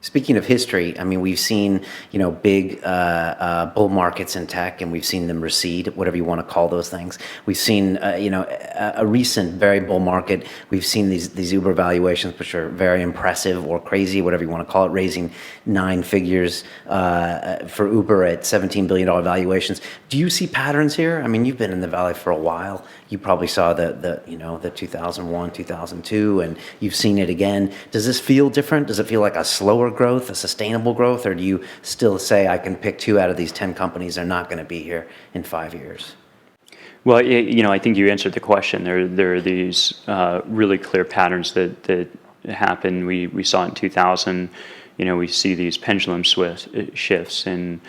Speaking of history, I mean, we've seen, big bull markets in tech, and we've seen them recede, whatever you want to call those things. We've seen, a recent very bull market. We've seen these Uber valuations, which are very impressive or crazy, whatever you want to call it, raising 9 figures for Uber at $17 billion valuations. Do you see patterns here? I mean, you've been in the Valley for a while. You probably saw the 2001, 2002, and you've seen it again. Does this feel different? Does it feel like a slower growth, a sustainable growth, or do you still say I can pick 2 out of these 10 companies are not going to be here in 5 years? Well, I think you answered the question. There are these really clear patterns that happen. We saw it in 2000. We see these pendulum shifts, and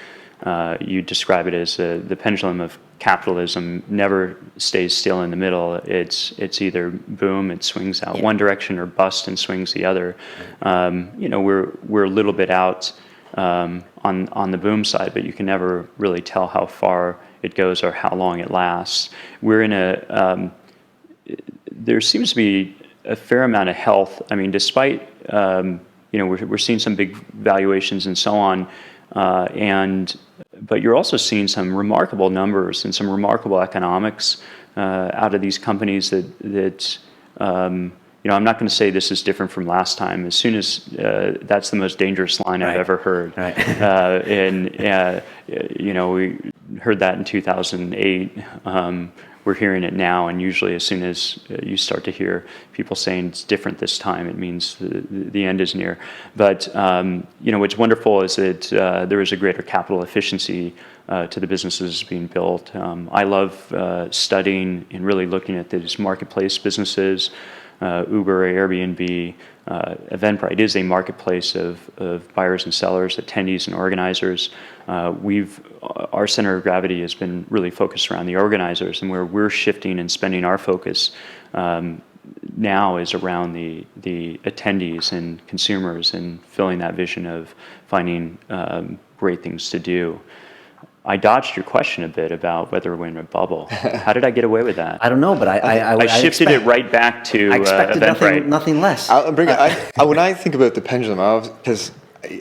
you describe it as the pendulum of capitalism never stays still in the middle. It's either boom, it swings out one direction, or bust and swings the other. We're a little bit out on the boom side, but you can never really tell how far it goes or how long it lasts. We're in there seems to be a fair amount of health. I mean, despite we're seeing some big valuations and so on, but you're also seeing some remarkable numbers and some remarkable economics out of these companies that I'm not going to say this is different from last time. As soon as that's the most dangerous line I've ever heard. Right. We heard that in 2008. We're hearing it now, and usually as soon as you start to hear people saying it's different this time, it means the end is near. But what's wonderful is that there is a greater capital efficiency to the businesses being built. I love studying and really looking at these marketplace businesses. Uber, Airbnb, Eventbrite is a marketplace of buyers and sellers, attendees and organizers. Our center of gravity has been really focused around the organizers, and where we're shifting and spending our focus now is around the attendees and consumers, and filling that vision of finding great things to do. I dodged your question a bit about whether we're in a bubble. How did I get away with that? I don't know, but I shifted it right back to I expected Eventbrite. nothing less. When I think about the pendulum, because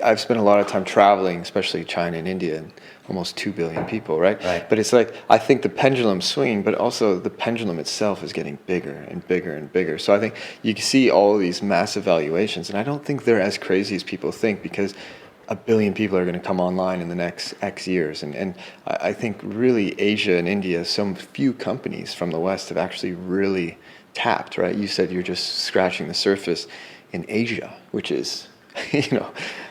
I've spent a lot of time traveling, especially China and India, and almost 2 billion people, right? But it's like, I think the pendulum's swinging, but also the pendulum itself is getting bigger and bigger and bigger. So I think you can see all of these massive valuations, and I don't think they're as crazy as people think, because 1 billion people are going to come online in the next X years. And I think really Asia and India, some few companies from the West have actually really tapped, right? You said you're just scratching the surface in Asia, which is,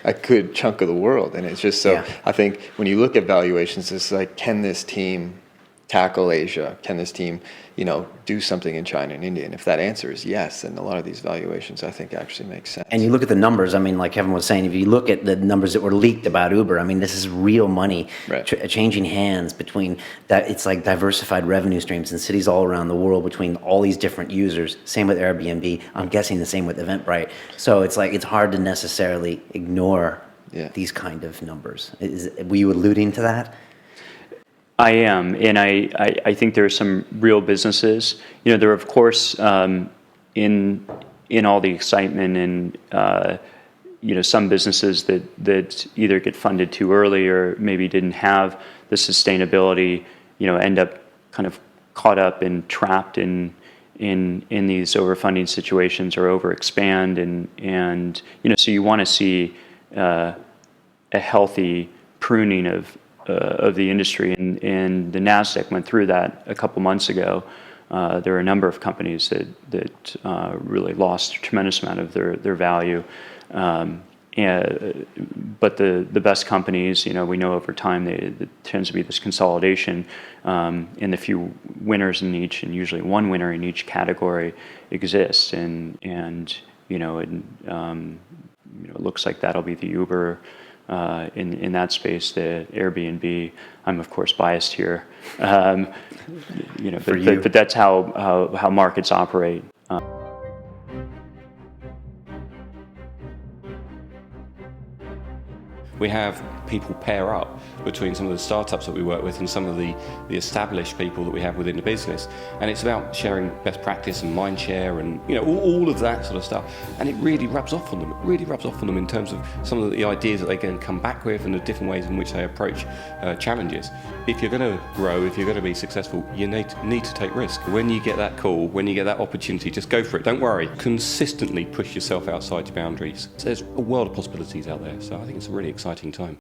a good chunk of the world. And it's just so, I think when you look at valuations, it's like, can this team tackle Asia? Can this team, do something in China and India? And if that answer is yes, then a lot of these valuations, I think, actually make sense. And you look at the numbers, I mean, like Kevin was saying, if you look at the numbers that were leaked about Uber, I mean, this is real money changing hands between that. It's like diversified revenue streams in cities all around the world between all these different users. Same with Airbnb. I'm guessing the same with Eventbrite. So it's like, it's hard to necessarily ignore these kind of numbers. Were you alluding to that? I am, and I think there are some real businesses. There are, of course, in all the excitement, and some businesses that either get funded too early or maybe didn't have the sustainability, end up kind of caught up and trapped in these overfunding situations, or overexpand, and so you want to see a healthy pruning of the industry, and the NASDAQ went through that a couple months ago. There are a number of companies that really lost a tremendous amount of their value, but the best companies, we know over time there tends to be this consolidation, and the few winners in each, and usually one winner in each category exists, and it looks like that'll be the Uber. In that space, the Airbnb. I'm of course biased here, but that's how markets operate. We have people pair up between some of the startups that we work with and some of the established people that we have within the business. And it's about sharing best practice and mind share and all of that sort of stuff. And it really rubs off on them. It really rubs off on them in terms of some of the ideas that they can come back with and the different ways in which they approach challenges. If you're going to grow, if you're going to be successful, you need to take risk. When you get that call, when you get that opportunity, just go for it. Don't worry. Consistently push yourself outside your boundaries. So there's a world of possibilities out there. So I think it's a really exciting time.